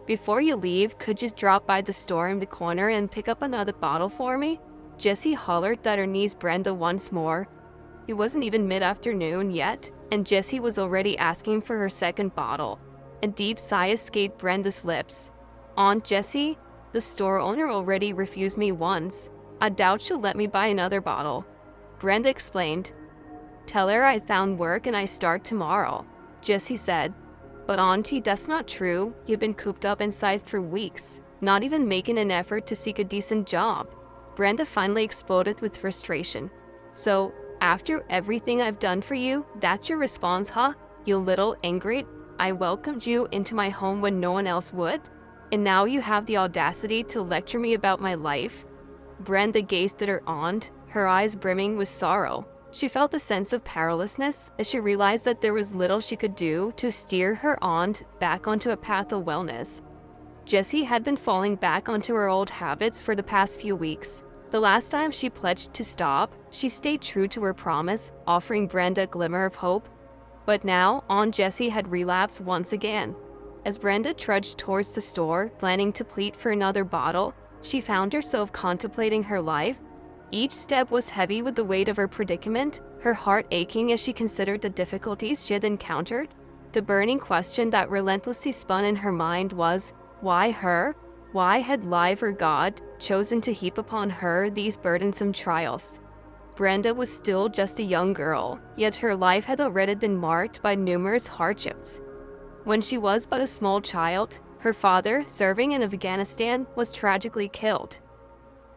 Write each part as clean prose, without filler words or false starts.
"Before you leave, could you drop by the store in the corner and pick up another bottle for me?" Jessie hollered at her niece Brenda once more. It wasn't even mid-afternoon yet, and Jessie was already asking for her second bottle. A deep sigh escaped Brenda's lips. "Aunt Jessie, the store owner already refused me once. I doubt she'll let me buy another bottle." Brenda explained. "Tell her I found work and I start tomorrow," Jessie said. "But auntie, that's not true. You've been cooped up inside for weeks, not even making an effort to seek a decent job." Brenda finally exploded with frustration. "So, after everything I've done for you, that's your response, huh? You little ingrate. I welcomed you into my home when no one else would? And now you have the audacity to lecture me about my life?" Brenda gazed at her aunt, her eyes brimming with sorrow. She felt a sense of powerlessness as she realized that there was little she could do to steer her aunt back onto a path of wellness. Jessie had been falling back onto her old habits for the past few weeks. The last time she pledged to stop, she stayed true to her promise, offering Brenda a glimmer of hope. But now, Aunt Jessie had relapsed once again. As Brenda trudged towards the store, planning to plead for another bottle, she found herself contemplating her life. Each step was heavy with the weight of her predicament, her heart aching as she considered the difficulties she had encountered. The burning question that relentlessly spun in her mind was, why her? Why had life or God chosen to heap upon her these burdensome trials? Brenda was still just a young girl, yet her life had already been marked by numerous hardships. When she was but a small child, her father, serving in Afghanistan, was tragically killed.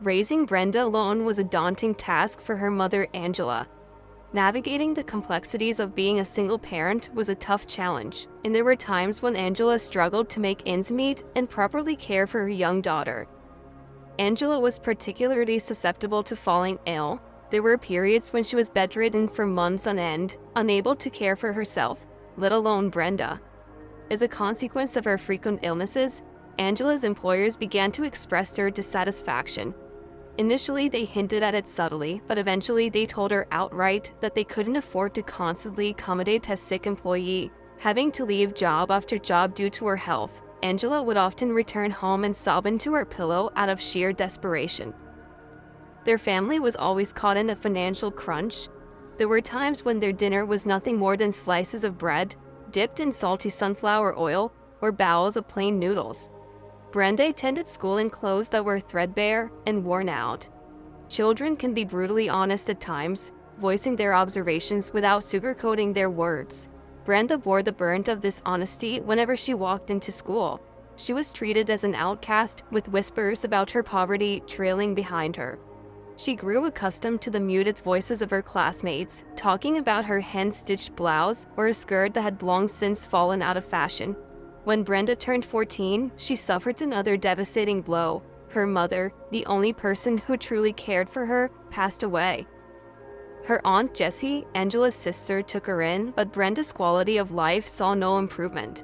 Raising Brenda alone was a daunting task for her mother, Angela. Navigating the complexities of being a single parent was a tough challenge, and there were times when Angela struggled to make ends meet and properly care for her young daughter. Angela was particularly susceptible to falling ill. There were periods when she was bedridden for months on end, unable to care for herself, let alone Brenda. As a consequence of her frequent illnesses, Angela's employers began to express their dissatisfaction. Initially, they hinted at it subtly, but eventually they told her outright that they couldn't afford to constantly accommodate a sick employee. Having to leave job after job due to her health, Angela would often return home and sob into her pillow out of sheer desperation. Their family was always caught in a financial crunch. There were times when their dinner was nothing more than slices of bread, dipped in salty sunflower oil, or bowls of plain noodles. Brenda attended school in clothes that were threadbare and worn out. Children can be brutally honest at times, voicing their observations without sugarcoating their words. Brenda bore the brunt of this honesty whenever she walked into school. She was treated as an outcast, with whispers about her poverty trailing behind her. She grew accustomed to the muted voices of her classmates, talking about her hand-stitched blouse or a skirt that had long since fallen out of fashion. When Brenda turned 14, she suffered another devastating blow. Her mother, the only person who truly cared for her, passed away. Her Aunt Jessie, Angela's sister, took her in, but Brenda's quality of life saw no improvement.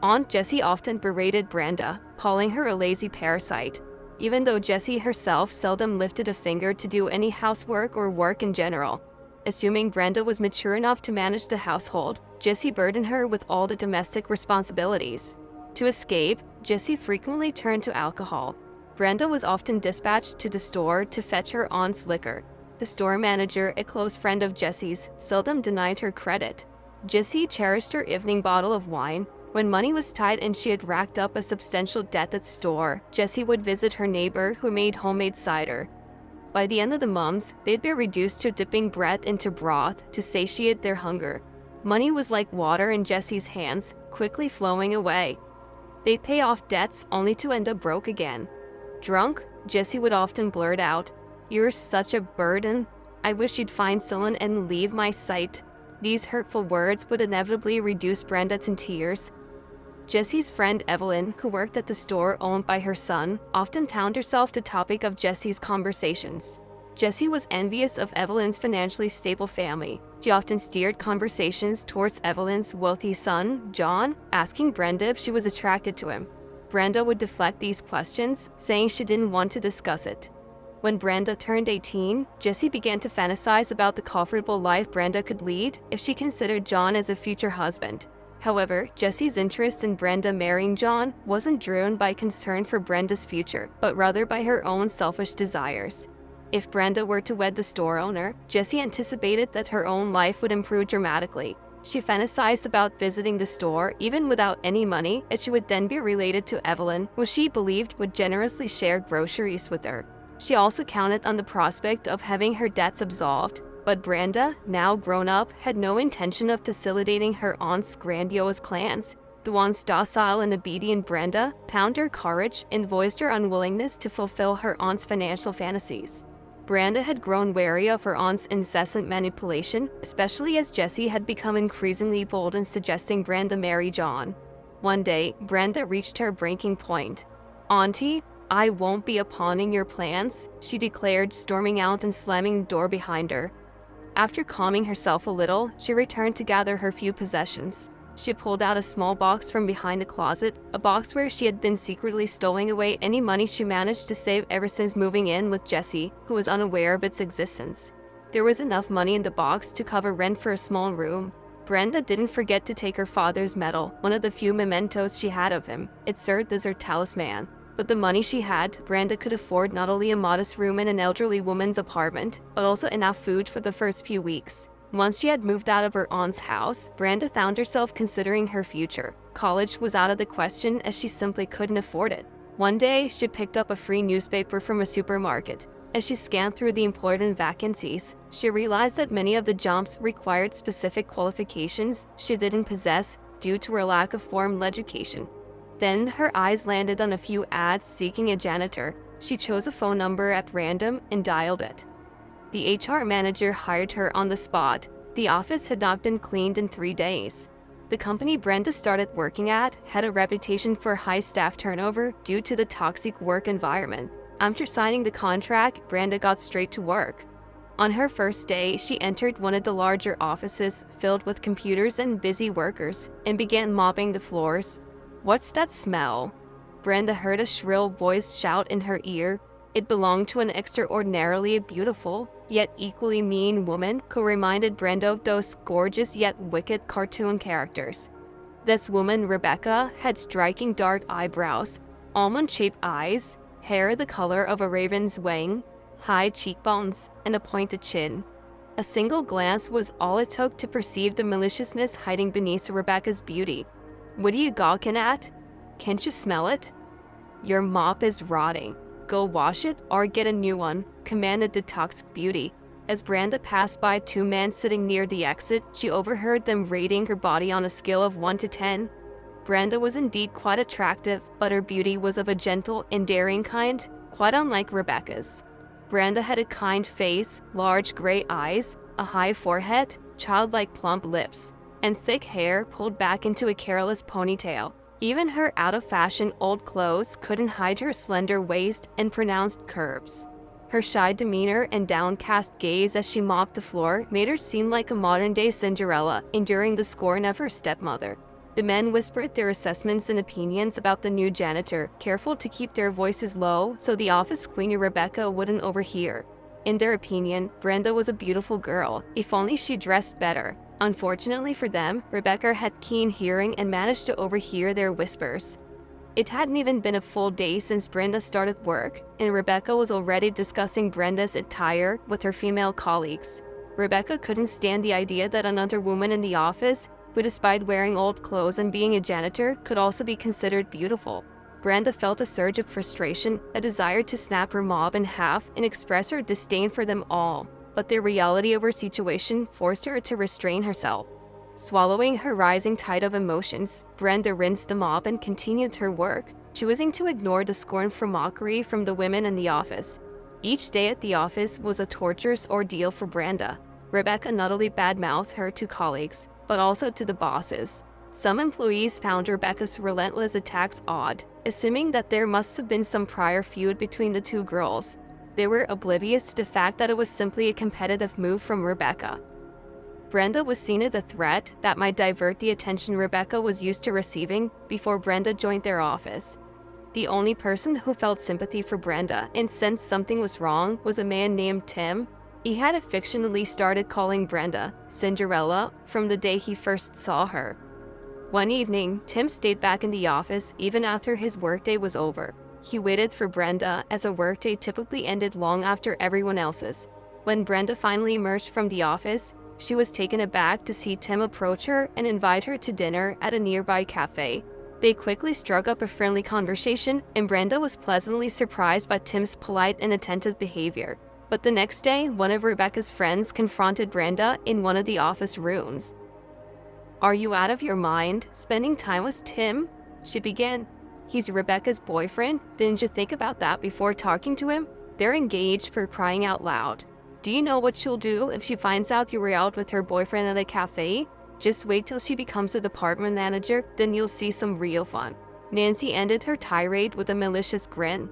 Aunt Jessie often berated Brenda, calling her a lazy parasite, even though Jessie herself seldom lifted a finger to do any housework or work in general. Assuming Brenda was mature enough to manage the household, Jessie burdened her with all the domestic responsibilities. To escape, Jessie frequently turned to alcohol. Brenda was often dispatched to the store to fetch her aunt's liquor. The store manager, a close friend of Jessie's, seldom denied her credit. Jessie cherished her evening bottle of wine. When money was tight and she had racked up a substantial debt at the store, Jessie would visit her neighbor who made homemade cider. By the end of the months, they'd be reduced to dipping bread into broth to satiate their hunger. Money was like water in Jessie's hands, quickly flowing away. They'd pay off debts only to end up broke again. Drunk, Jessie would often blurt out, "You're such a burden. I wish you'd find someone and leave my sight." These hurtful words would inevitably reduce Brenda to tears. Jessie's friend Evelyn, who worked at the store owned by her son, often found herself the topic of Jessie's conversations. Jessie was envious of Evelyn's financially stable family. She often steered conversations towards Evelyn's wealthy son, John, asking Brenda if she was attracted to him. Brenda would deflect these questions, saying she didn't want to discuss it. When Brenda turned 18, Jessie began to fantasize about the comfortable life Brenda could lead if she considered John as a future husband. However, Jessie's interest in Brenda marrying John wasn't driven by concern for Brenda's future, but rather by her own selfish desires. If Brenda were to wed the store owner, Jessie anticipated that her own life would improve dramatically. She fantasized about visiting the store even without any money, as she would then be related to Evelyn, who she believed would generously share groceries with her. She also counted on the prospect of having her debts absolved, but Brenda, now grown up, had no intention of facilitating her aunt's grandiose plans. The once docile and obedient Brenda found her courage and voiced her unwillingness to fulfill her aunt's financial fantasies. Brenda had grown wary of her aunt's incessant manipulation, especially as Jessie had become increasingly bold in suggesting Brenda marry John. One day, Brenda reached her breaking point. "Auntie, I won't be a pawn in your plans," she declared, storming out and slamming the door behind her. After calming herself a little, she returned to gather her few possessions. She pulled out a small box from behind a closet, a box where she had been secretly stowing away any money she managed to save ever since moving in with Jessie, who was unaware of its existence. There was enough money in the box to cover rent for a small room. Brenda didn't forget to take her father's medal, one of the few mementos she had of him. It served as her talisman. But the money she had, Brenda could afford not only a modest room in an elderly woman's apartment, but also enough food for the first few weeks. Once she had moved out of her aunt's house, Brenda found herself considering her future. College was out of the question as she simply couldn't afford it. One day, she picked up a free newspaper from a supermarket. As she scanned through the important vacancies, she realized that many of the jobs required specific qualifications she didn't possess due to her lack of formal education. Then her eyes landed on a few ads seeking a janitor. She chose a phone number at random and dialed it. The HR manager hired her on the spot. The office had not been cleaned in 3 days. The company Brenda started working at had a reputation for high staff turnover due to the toxic work environment. After signing the contract, Brenda got straight to work. On her first day, she entered one of the larger offices filled with computers and busy workers and began mopping the floors. "What's that smell?" Brenda heard a shrill voice shout in her ear. It belonged to an extraordinarily beautiful, yet equally mean woman who reminded Brenda of those gorgeous yet wicked cartoon characters. This woman, Rebecca, had striking dark eyebrows, almond-shaped eyes, hair the color of a raven's wing, high cheekbones, and a pointed chin. A single glance was all it took to perceive the maliciousness hiding beneath Rebecca's beauty. "What are you gawking at? Can't you smell it? Your mop is rotting. Go wash it or get a new one," commanded the toxic beauty. As Brenda passed by 2 men sitting near the exit, she overheard them rating her body on a scale of 1 to 10. Brenda was indeed quite attractive, but her beauty was of a gentle, endearing kind, quite unlike Rebecca's. Brenda had a kind face, large gray eyes, a high forehead, childlike plump lips, and thick hair pulled back into a careless ponytail. Even her out-of-fashion old clothes couldn't hide her slender waist and pronounced curves. Her shy demeanor and downcast gaze as she mopped the floor made her seem like a modern-day Cinderella, enduring the scorn of her stepmother. The men whispered their assessments and opinions about the new janitor, careful to keep their voices low so the office queen Rebecca wouldn't overhear. In their opinion, Brenda was a beautiful girl, if only she dressed better. Unfortunately for them, Rebecca had keen hearing and managed to overhear their whispers. It hadn't even been a full day since Brenda started work, and Rebecca was already discussing Brenda's attire with her female colleagues. Rebecca couldn't stand the idea that another woman in the office, who despite wearing old clothes and being a janitor, could also be considered beautiful. Brenda felt a surge of frustration, a desire to snap her mob in half and express her disdain for them all. But the reality of her situation forced her to restrain herself. Swallowing her rising tide of emotions, Brenda rinsed the mop and continued her work, choosing to ignore the scornful mockery from the women in the office. Each day at the office was a torturous ordeal for Brenda. Rebecca not only badmouthed her to colleagues, but also to the bosses. Some employees found Rebecca's relentless attacks odd, assuming that there must have been some prior feud between the two girls. They were oblivious to the fact that it was simply a competitive move from Rebecca. Brenda was seen as a threat that might divert the attention Rebecca was used to receiving before Brenda joined their office. The only person who felt sympathy for Brenda and sensed something was wrong was a man named Tim. He had affectionately started calling Brenda Cinderella from the day he first saw her. One evening, Tim stayed back in the office even after his workday was over. He waited for Brenda, as a workday typically ended long after everyone else's. When Brenda finally emerged from the office, she was taken aback to see Tim approach her and invite her to dinner at a nearby cafe. They quickly struck up a friendly conversation, and Brenda was pleasantly surprised by Tim's polite and attentive behavior. But the next day, one of Rebecca's friends confronted Brenda in one of the office rooms. "Are you out of your mind, spending time with Tim?" she began. "He's Rebecca's boyfriend. Didn't you think about that before talking to him? They're engaged, for crying out loud. Do you know what she'll do if she finds out you were out with her boyfriend at a cafe? Just wait till she becomes a department manager, then you'll see some real fun." Nancy ended her tirade with a malicious grin.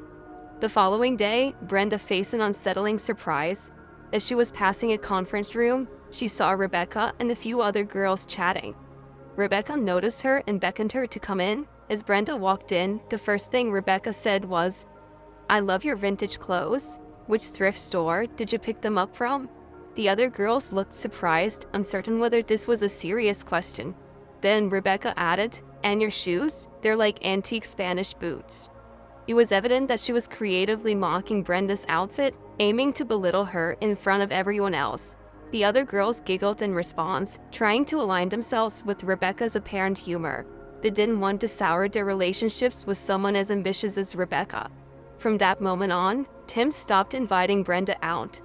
The following day, Brenda faced an unsettling surprise. As she was passing a conference room, she saw Rebecca and a few other girls chatting. Rebecca noticed her and beckoned her to come in. As Brenda walked in, the first thing Rebecca said was, "I love your vintage clothes. Which thrift store did you pick them up from?" The other girls looked surprised, uncertain whether this was a serious question. Then Rebecca added, "And your shoes? They're like antique Spanish boots." It was evident that she was creatively mocking Brenda's outfit, aiming to belittle her in front of everyone else. The other girls giggled in response, trying to align themselves with Rebecca's apparent humor. They didn't want to sour their relationships with someone as ambitious as Rebecca. From that moment on, Tim stopped inviting Brenda out.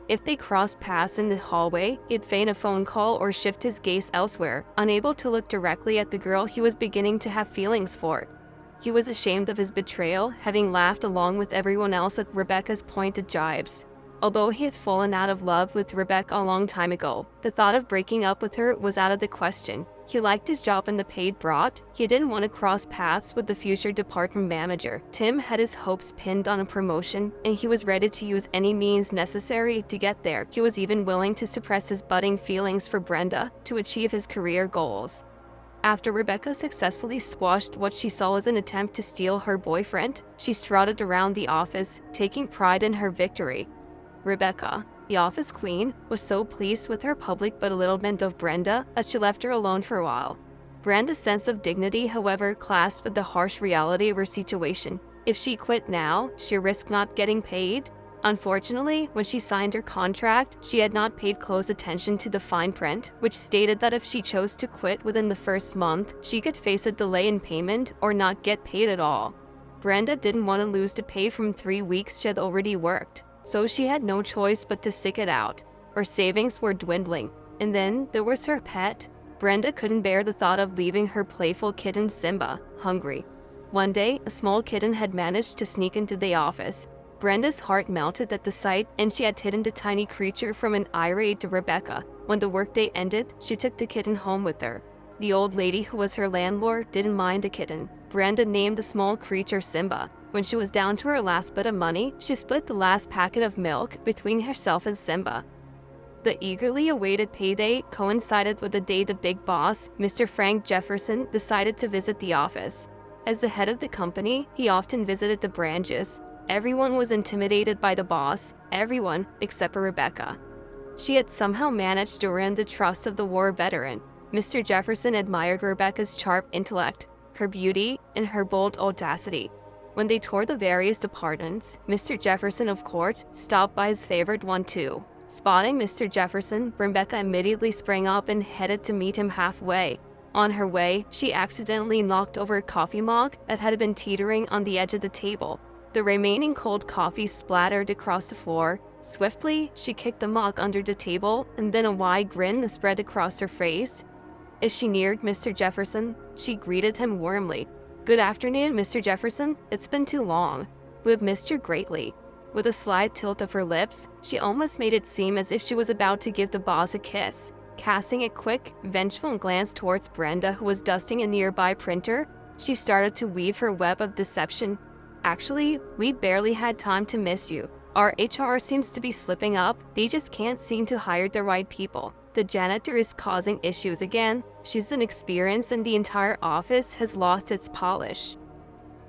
If they crossed paths in the hallway, he'd feign a phone call or shift his gaze elsewhere, unable to look directly at the girl he was beginning to have feelings for. He was ashamed of his betrayal, having laughed along with everyone else at Rebecca's pointed jibes. Although he had fallen out of love with Rebecca a long time ago, the thought of breaking up with her was out of the question. He liked his job and the pay it brought. He didn't want to cross paths with the future department manager. Tim had his hopes pinned on a promotion, and he was ready to use any means necessary to get there. He was even willing to suppress his budding feelings for Brenda to achieve his career goals. After Rebecca successfully squashed what she saw as an attempt to steal her boyfriend, she strutted around the office, taking pride in her victory. Rebecca, the office queen, was so pleased with her public belittlement of Brenda that she left her alone for a while. Brenda's sense of dignity, however, clashed with the harsh reality of her situation. If she quit now, she risked not getting paid. Unfortunately, when she signed her contract, she had not paid close attention to the fine print, which stated that if she chose to quit within the first month, she could face a delay in payment or not get paid at all. Brenda didn't want to lose the pay from 3 weeks she had already worked, so she had no choice but to stick it out. Her savings were dwindling. And then there was her pet. Brenda couldn't bear the thought of leaving her playful kitten Simba hungry. One day, a small kitten had managed to sneak into the office. Brenda's heart melted at the sight, and she had hidden the tiny creature from an irate Rebecca. When the workday ended, she took the kitten home with her. The old lady who was her landlord didn't mind the kitten. Brenda named the small creature Simba. When she was down to her last bit of money, she split the last packet of milk between herself and Simba. The eagerly awaited payday coincided with the day the big boss, Mr. Frank Jefferson, decided to visit the office. As the head of the company, he often visited the branches. Everyone was intimidated by the boss, everyone except for Rebecca. She had somehow managed to earn the trust of the war veteran. Mr. Jefferson admired Rebecca's sharp intellect, her beauty, and her bold audacity. When they toured the various departments, Mr. Jefferson, of course, stopped by his favorite one too. Spotting Mr. Jefferson, Rebecca immediately sprang up and headed to meet him halfway. On her way, she accidentally knocked over a coffee mug that had been teetering on the edge of the table. The remaining cold coffee splattered across the floor. Swiftly, she kicked the mug under the table, and then a wide grin spread across her face. As she neared Mr. Jefferson, she greeted him warmly. "Good afternoon, Mr. Jefferson. It's been too long. We've missed you greatly." With a slight tilt of her lips, she almost made it seem as if she was about to give the boss a kiss. Casting a quick, vengeful glance towards Brenda, who was dusting a nearby printer, she started to weave her web of deception. "Actually, we barely had time to miss you. Our HR seems to be slipping up. They just can't seem to hire the right people. The janitor is causing issues again. She's inexperienced and the entire office has lost its polish."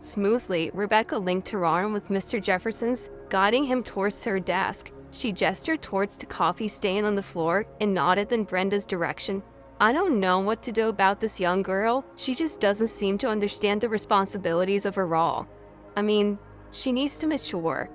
Smoothly, Rebecca linked her arm with Mr. Jefferson's, guiding him towards her desk. She gestured towards the coffee stain on the floor and nodded in Brenda's direction. I don't know what to do about this young girl. She just doesn't seem to understand the responsibilities of her role. I mean, she needs to mature.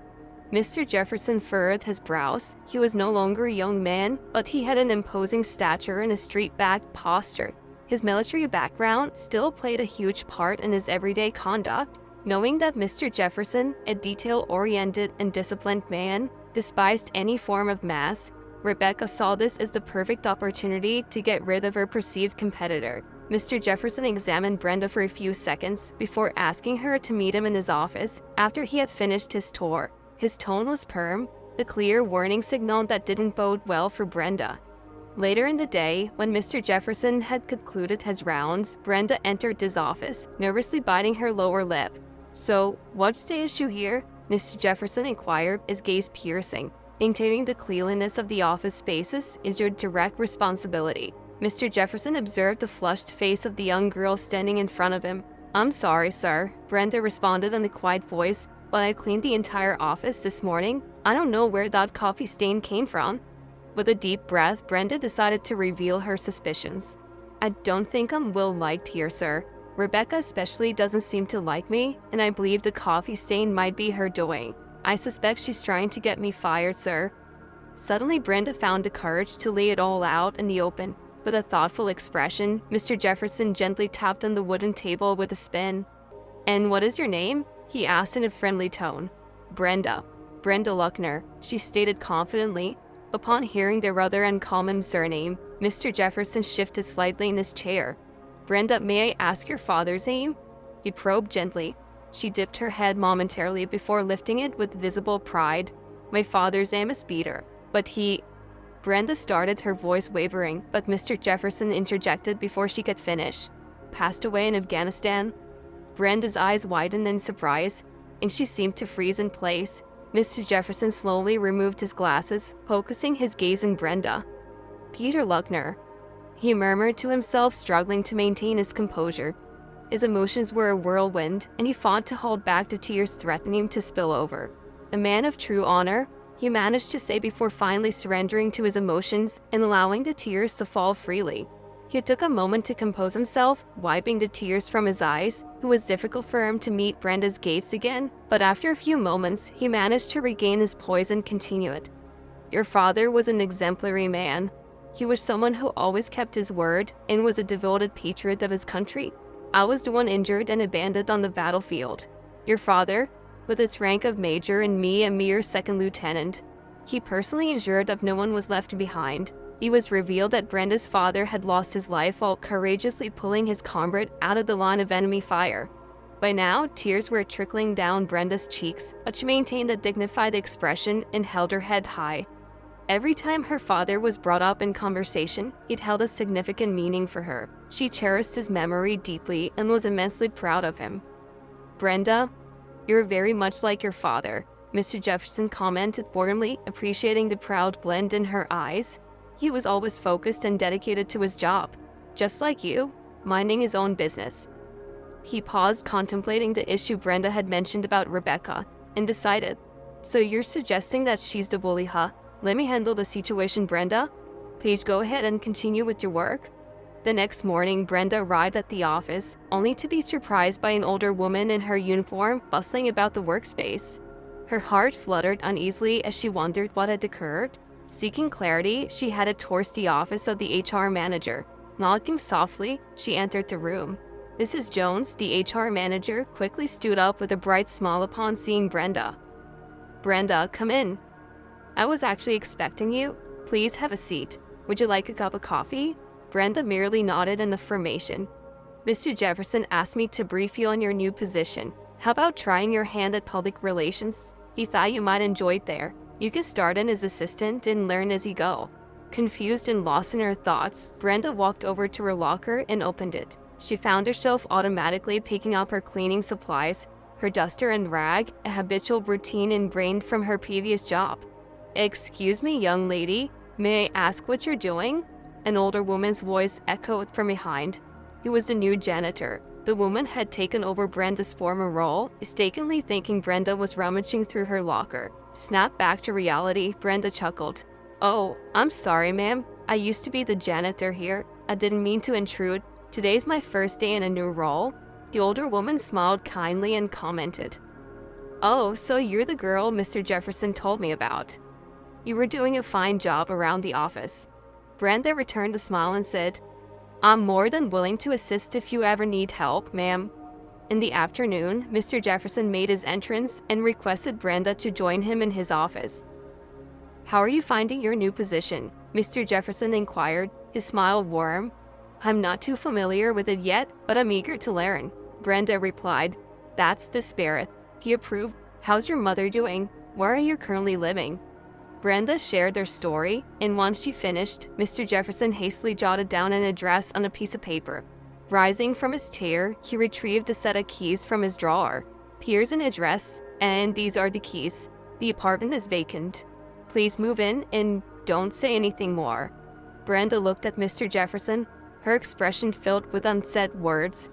Mr. Jefferson furrowed his brows. He was no longer a young man, but he had an imposing stature and a straight-backed posture. His military background still played a huge part in his everyday conduct. Knowing that Mr. Jefferson, a detail-oriented and disciplined man, despised any form of mass, Rebecca saw this as the perfect opportunity to get rid of her perceived competitor. Mr. Jefferson examined Brenda for a few seconds before asking her to meet him in his office after he had finished his tour. His tone was firm, a clear warning signal that didn't bode well for Brenda. Later in the day, when Mr. Jefferson had concluded his rounds, Brenda entered his office, nervously biting her lower lip. "So, what's the issue here?" Mr. Jefferson inquired, his gaze piercing. "Maintaining the cleanliness of the office spaces is your direct responsibility." Mr. Jefferson observed the flushed face of the young girl standing in front of him. "I'm sorry, sir," Brenda responded in a quiet voice, "but I cleaned the entire office this morning. I don't know where that coffee stain came from." With a deep breath, Brenda decided to reveal her suspicions. "I don't think I'm well liked here, sir. Rebecca especially doesn't seem to like me, and I believe the coffee stain might be her doing. I suspect she's trying to get me fired, sir." Suddenly, Brenda found the courage to lay it all out in the open. With a thoughtful expression, Mr. Jefferson gently tapped on the wooden table with a spin. "And what is your name?" he asked in a friendly tone. "Brenda. Brenda Luckner," she stated confidently. Upon hearing their rather uncommon surname, Mr. Jefferson shifted slightly in his chair. "Brenda, may I ask your father's name?" He probed gently. She dipped her head momentarily before lifting it with visible pride. "My father's name is Peter, but he—" Brenda started, her voice wavering, but Mr. Jefferson interjected before she could finish. "Passed away in Afghanistan." Brenda's eyes widened in surprise, and she seemed to freeze in place. Mr. Jefferson slowly removed his glasses, focusing his gaze on Brenda. "Peter Luckner," he murmured to himself, struggling to maintain his composure. His emotions were a whirlwind, and he fought to hold back the tears threatening to spill over. "A man of true honor," he managed to say before finally surrendering to his emotions and allowing the tears to fall freely. He took a moment to compose himself, wiping the tears from his eyes. It was difficult for him to meet Brenda's gaze again, but after a few moments, he managed to regain his poise and continued. "Your father was an exemplary man. He was someone who always kept his word and was a devoted patriot of his country. I was the one injured and abandoned on the battlefield. Your father, with its rank of major and me a mere second lieutenant, he personally ensured that no one was left behind. It was revealed that Brenda's father had lost his life while courageously pulling his comrade out of the line of enemy fire. By now, tears were trickling down Brenda's cheeks, but she maintained a dignified expression and held her head high. Every time her father was brought up in conversation, it held a significant meaning for her. She cherished his memory deeply and was immensely proud of him. Brenda, you're very much like your father," Mr. Jefferson commented warmly, appreciating the proud glint in her eyes. "He was always focused and dedicated to his job, just like you, minding his own business." He paused, contemplating the issue Brenda had mentioned about Rebecca, and decided, "So you're suggesting that she's the bully, huh? Let me handle the situation, Brenda. Please go ahead and continue with your work." The next morning, Brenda arrived at the office, only to be surprised by an older woman in her uniform bustling about the workspace. Her heart fluttered uneasily as she wondered what had occurred. Seeking clarity, she headed towards the office of the HR manager. Knocking softly, she entered the room. Mrs. Jones, the HR manager, quickly stood up with a bright smile upon seeing Brenda. "Brenda, come in. I was actually expecting you. Please have a seat. Would you like a cup of coffee?" Brenda merely nodded in affirmation. "Mr. Jefferson asked me to brief you on your new position. How about trying your hand at public relations? He thought you might enjoy it there. You can start in as assistant and learn as you go." Confused and lost in her thoughts, Brenda walked over to her locker and opened it. She found herself automatically picking up her cleaning supplies, her duster and rag, a habitual routine ingrained from her previous job. "Excuse me, young lady, may I ask what you're doing?" An older woman's voice echoed from behind. It was the new janitor. The woman had taken over Brenda's former role, mistakenly thinking Brenda was rummaging through her locker. Snapped back to reality, Brenda chuckled. "Oh, I'm sorry, ma'am. I used to be the janitor here. I didn't mean to intrude. Today's my first day in a new role." The older woman smiled kindly and commented, "Oh, so you're the girl Mr. Jefferson told me about. You were doing a fine job around the office." Brenda returned the smile and said, "I'm more than willing to assist if you ever need help, ma'am." In the afternoon, Mr. Jefferson made his entrance and requested Brenda to join him in his office. "How are you finding your new position?" Mr. Jefferson inquired, his smile warm. "I'm not too familiar with it yet, but I'm eager to learn," Brenda replied. "That's the spirit." He approved. "How's your mother doing? Where are you currently living?" Brenda shared their story, and once she finished, Mr. Jefferson hastily jotted down an address on a piece of paper. Rising from his chair, he retrieved a set of keys from his drawer. "Here's an address, and these are the keys. The apartment is vacant. Please move in and don't say anything more." Brenda looked at Mr. Jefferson, her expression filled with unsaid words.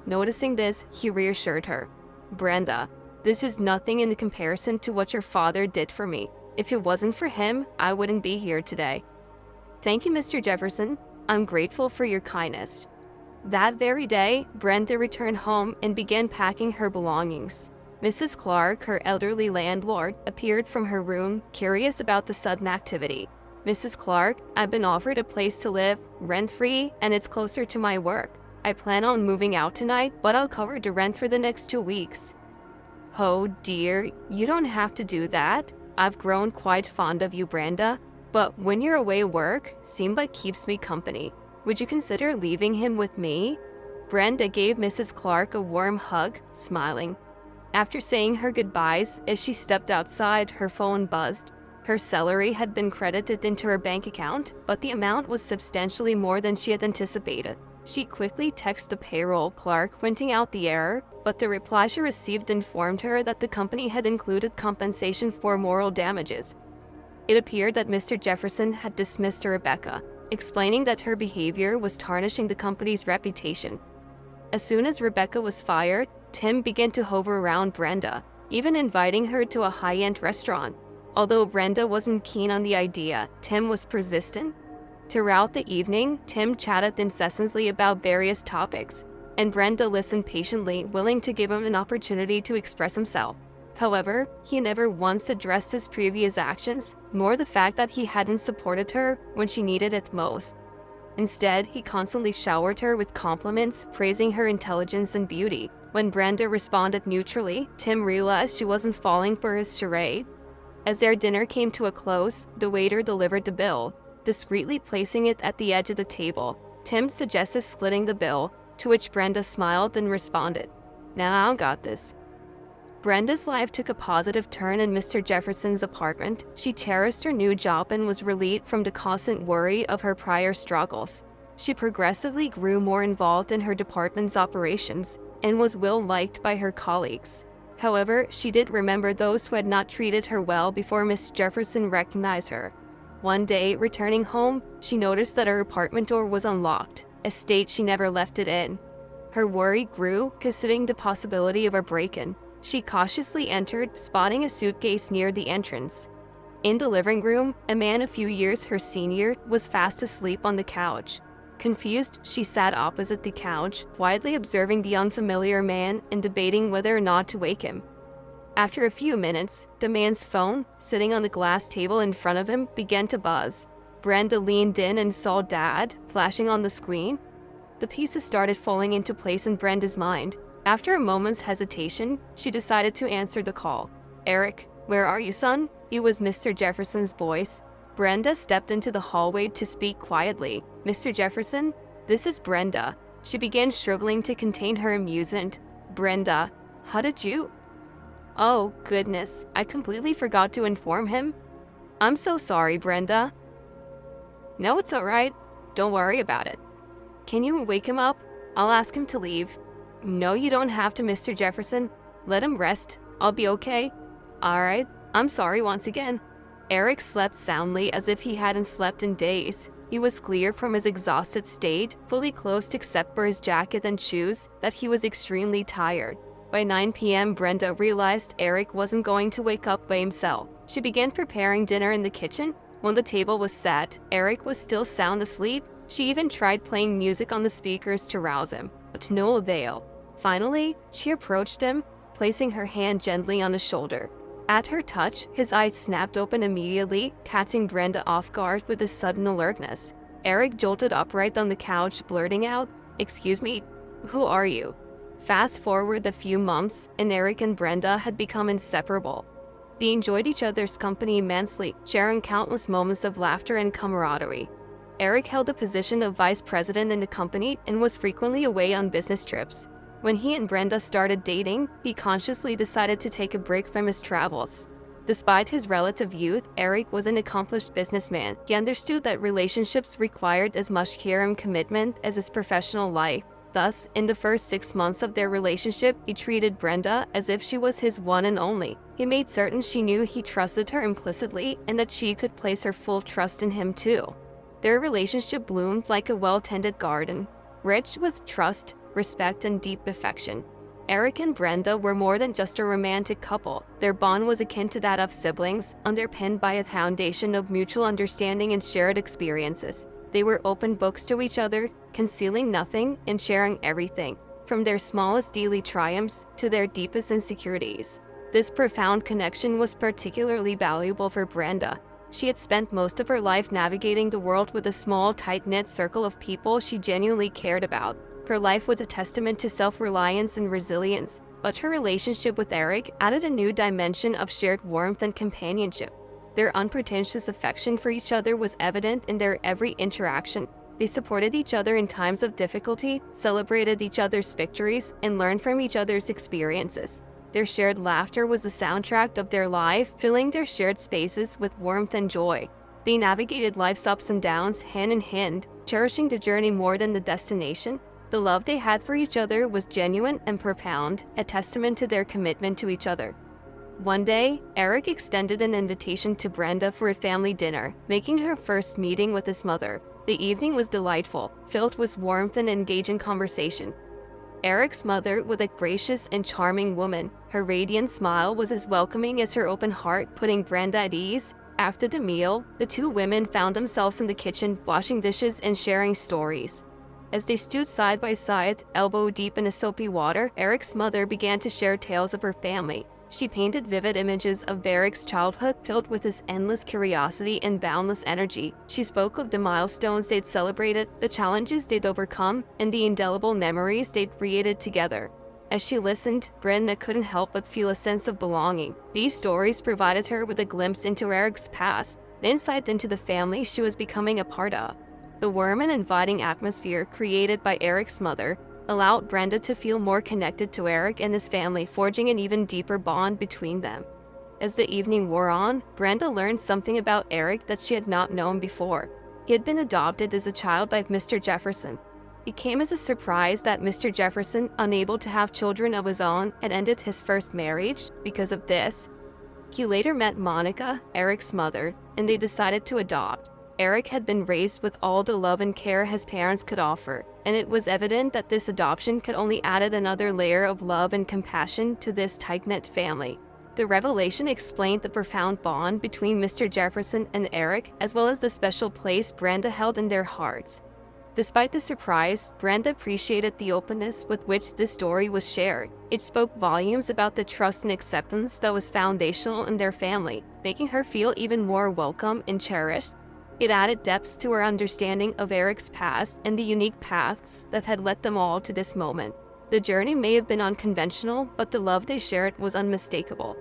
Noticing this, he reassured her. "Brenda, this is nothing in comparison to what your father did for me. If it wasn't for him, I wouldn't be here today." "Thank you, Mr. Jefferson. I'm grateful for your kindness." That very day, Brenda returned home and began packing her belongings. Mrs. Clark, her elderly landlord, appeared from her room, curious about the sudden activity. "Mrs. Clark, I've been offered a place to live, rent-free, and it's closer to my work. I plan on moving out tonight, but I'll cover the rent for the next 2 weeks." "Oh dear, you don't have to do that. I've grown quite fond of you, Brenda, but when you're away at work, Simba keeps me company. Would you consider leaving him with me?" Brenda gave Mrs. Clark a warm hug, smiling. After saying her goodbyes, as she stepped outside, her phone buzzed. Her salary had been credited into her bank account, but the amount was substantially more than she had anticipated. She quickly texted the payroll clerk pointing out the error, but the reply she received informed her that the company had included compensation for moral damages. It appeared that Mr. Jefferson had dismissed Rebecca, explaining that her behavior was tarnishing the company's reputation. As soon as Rebecca was fired, Tim began to hover around Brenda, even inviting her to a high-end restaurant. Although Brenda wasn't keen on the idea, Tim was persistent. Throughout the evening, Tim chatted incessantly about various topics, and Brenda listened patiently, willing to give him an opportunity to express himself. However, he never once addressed his previous actions, nor the fact that he hadn't supported her when she needed it most. Instead, he constantly showered her with compliments, praising her intelligence and beauty. When Brenda responded neutrally, Tim realized she wasn't falling for his charade. As their dinner came to a close, the waiter delivered the bill, discreetly placing it at the edge of the table. Tim suggested splitting the bill, to which Brenda smiled and responded, "Nah, I got this." Brenda's life took a positive turn in Mr. Jefferson's apartment. She cherished her new job and was relieved from the constant worry of her prior struggles. She progressively grew more involved in her department's operations and was well-liked by her colleagues. However, she did remember those who had not treated her well before Miss Jefferson recognized her. One day, returning home, she noticed that her apartment door was unlocked, a state she never left it in. Her worry grew, considering the possibility of a break-in. She cautiously entered, spotting a suitcase near the entrance. In the living room, a man a few years her senior was fast asleep on the couch. Confused, she sat opposite the couch, quietly observing the unfamiliar man and debating whether or not to wake him. After a few minutes, the man's phone, sitting on the glass table in front of him, began to buzz. Brenda leaned in and saw Dad flashing on the screen. The pieces started falling into place in Brenda's mind. After a moment's hesitation, she decided to answer the call. "Eric, where are you, son?" It was Mr. Jefferson's voice. Brenda stepped into the hallway to speak quietly. "Mr. Jefferson, this is Brenda." She began struggling to contain her amusement. "Brenda, how did you—" "Oh, goodness, I completely forgot to inform him. I'm so sorry, Brenda." "No, it's all right. Don't worry about it. Can you wake him up? I'll ask him to leave." "No, you don't have to, Mr. Jefferson. Let him rest. I'll be okay." "All right. I'm sorry once again." Eric slept soundly as if he hadn't slept in days. He was clear from his exhausted state, fully clothed except for his jacket and shoes, that he was extremely tired. By 9 p.m., Brenda realized Eric wasn't going to wake up by himself. She began preparing dinner in the kitchen. When the table was set, Eric was still sound asleep. She even tried playing music on the speakers to rouse him, but to no avail. Finally, she approached him, placing her hand gently on his shoulder. At her touch, his eyes snapped open immediately, catching Brenda off guard with his sudden alertness. Eric jolted upright on the couch, blurting out, "Excuse me, who are you?" Fast forward a few months, and Eric and Brenda had become inseparable. They enjoyed each other's company immensely, sharing countless moments of laughter and camaraderie. Eric held the position of vice president in the company and was frequently away on business trips. When he and Brenda started dating, he consciously decided to take a break from his travels. Despite his relative youth, Eric was an accomplished businessman. He understood that relationships required as much care and commitment as his professional life. Thus, in the first 6 months of their relationship, he treated Brenda as if she was his one and only. He made certain she knew he trusted her implicitly and that she could place her full trust in him too. Their relationship bloomed like a well-tended garden, rich with trust, respect, and deep affection. Eric and Brenda were more than just a romantic couple. Their bond was akin to that of siblings, underpinned by a foundation of mutual understanding and shared experiences. They were open books to each other, concealing nothing and sharing everything, from their smallest daily triumphs to their deepest insecurities. This profound connection was particularly valuable for Brenda. She had spent most of her life navigating the world with a small, tight-knit circle of people she genuinely cared about. Her life was a testament to self-reliance and resilience, but her relationship with Eric added a new dimension of shared warmth and companionship. Their unpretentious affection for each other was evident in their every interaction. They supported each other in times of difficulty, celebrated each other's victories, and learned from each other's experiences. Their shared laughter was the soundtrack of their life, filling their shared spaces with warmth and joy. They navigated life's ups and downs hand in hand, cherishing the journey more than the destination. The love they had for each other was genuine and profound, a testament to their commitment to each other. One day, Eric extended an invitation to Brenda for a family dinner, making her first meeting with his mother. The evening was delightful, filled with warmth and engaging conversation. Eric's mother was a gracious and charming woman. Her radiant smile was as welcoming as her open heart, putting Brenda at ease. After the meal, the two women found themselves in the kitchen, washing dishes and sharing stories. As they stood side by side, elbow deep in the soapy water, Eric's mother began to share tales of her family. She painted vivid images of Eric's childhood, filled with his endless curiosity and boundless energy. She spoke of the milestones they'd celebrated, the challenges they'd overcome, and the indelible memories they'd created together. As she listened, Brenda couldn't help but feel a sense of belonging. These stories provided her with a glimpse into Eric's past, an insight into the family she was becoming a part of. The warm and inviting atmosphere created by Eric's mother allowed Brenda to feel more connected to Eric and his family, forging an even deeper bond between them. As the evening wore on, Brenda learned something about Eric that she had not known before. He had been adopted as a child by Mr. Jefferson. It came as a surprise that Mr. Jefferson, unable to have children of his own, had ended his first marriage. Because of this, he later met Monica, Eric's mother, and they decided to adopt. Eric had been raised with all the love and care his parents could offer, and it was evident that this adoption could only add another layer of love and compassion to this tight-knit family. The revelation explained the profound bond between Mr. Jefferson and Eric, as well as the special place Brenda held in their hearts. Despite the surprise, Brenda appreciated the openness with which this story was shared. It spoke volumes about the trust and acceptance that was foundational in their family, making her feel even more welcome and cherished. It added depth to her understanding of Eric's past and the unique paths that had led them all to this moment. The journey may have been unconventional, but the love they shared was unmistakable.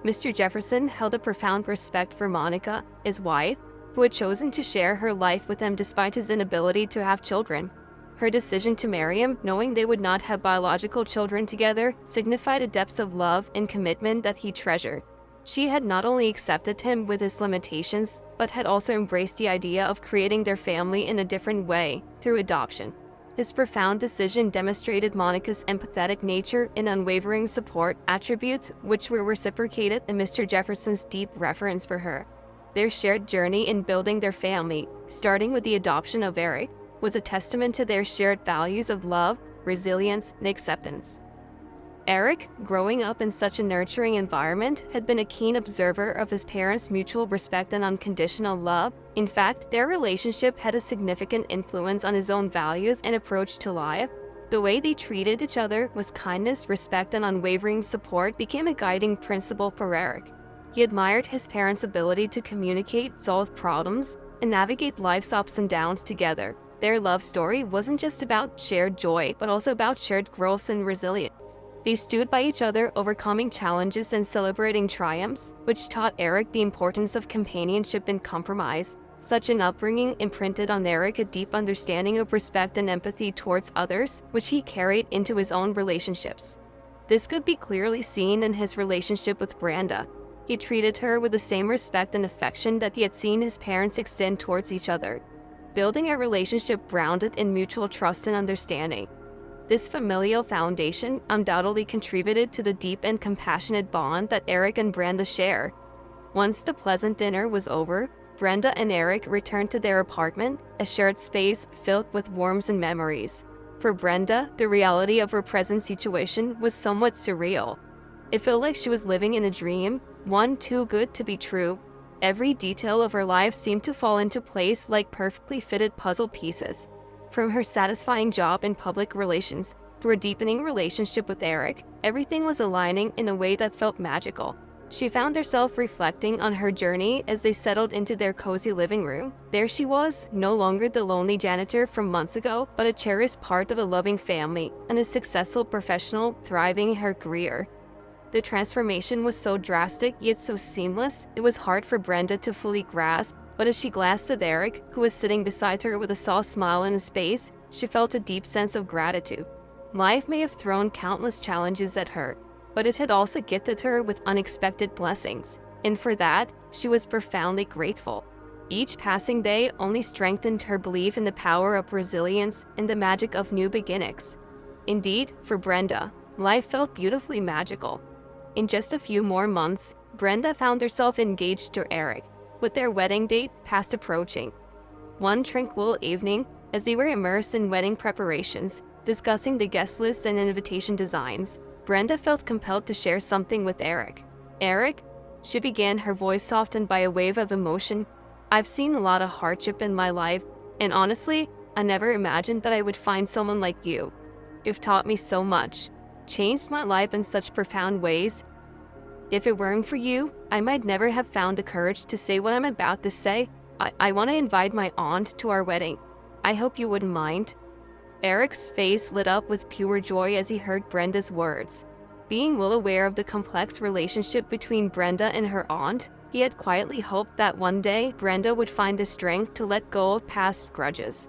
Mr. Jefferson held a profound respect for Monica, his wife, who had chosen to share her life with him despite his inability to have children. Her decision to marry him, knowing they would not have biological children together, signified a depth of love and commitment that he treasured. She had not only accepted him with his limitations, but had also embraced the idea of creating their family in a different way, through adoption. This profound decision demonstrated Monica's empathetic nature and unwavering support, attributes which were reciprocated in Mr. Jefferson's deep reverence for her. Their shared journey in building their family, starting with the adoption of Eric, was a testament to their shared values of love, resilience, and acceptance. Eric, growing up in such a nurturing environment, had been a keen observer of his parents' mutual respect and unconditional love. In fact, their relationship had a significant influence on his own values and approach to life. The way they treated each other with kindness, respect, and unwavering support became a guiding principle for Eric. He admired his parents' ability to communicate, solve problems, and navigate life's ups and downs together. Their love story wasn't just about shared joy, but also about shared growth and resilience. They stood by each other, overcoming challenges and celebrating triumphs, which taught Eric the importance of companionship and compromise. Such an upbringing imprinted on Eric a deep understanding of respect and empathy towards others, which he carried into his own relationships. This could be clearly seen in his relationship with Brenda. He treated her with the same respect and affection that he had seen his parents extend towards each other, building a relationship grounded in mutual trust and understanding. This familial foundation undoubtedly contributed to the deep and compassionate bond that Eric and Brenda share. Once the pleasant dinner was over, Brenda and Eric returned to their apartment, a shared space filled with warmth and memories. For Brenda, the reality of her present situation was somewhat surreal. It felt like she was living in a dream, one too good to be true. Every detail of her life seemed to fall into place like perfectly fitted puzzle pieces. From her satisfying job in public relations to her deepening relationship with Eric, everything was aligning in a way that felt magical. She found herself reflecting on her journey as they settled into their cozy living room. There she was, no longer the lonely janitor from months ago, but a cherished part of a loving family and a successful professional thriving in her career. The transformation was so drastic yet so seamless, it was hard for Brenda to fully grasp. But as she glanced at Eric, who was sitting beside her with a soft smile on his face, she felt a deep sense of gratitude. Life may have thrown countless challenges at her, but it had also gifted her with unexpected blessings, and for that, she was profoundly grateful. Each passing day only strengthened her belief in the power of resilience and the magic of new beginnings. Indeed, for Brenda, life felt beautifully magical. In just a few more months, Brenda found herself engaged to Eric, with their wedding date fast approaching. One tranquil evening, as they were immersed in wedding preparations, discussing the guest list and invitation designs, Brenda felt compelled to share something with Eric. "Eric," she began, her voice softened by a wave of emotion, "I've seen a lot of hardship in my life, and honestly, I never imagined that I would find someone like you. You've taught me so much, changed my life in such profound ways. If it weren't for you, I might never have found the courage to say what I'm about to say. I want to invite my aunt to our wedding. I hope you wouldn't mind." Eric's face lit up with pure joy as he heard Brenda's words. Being well aware of the complex relationship between Brenda and her aunt, he had quietly hoped that one day Brenda would find the strength to let go of past grudges.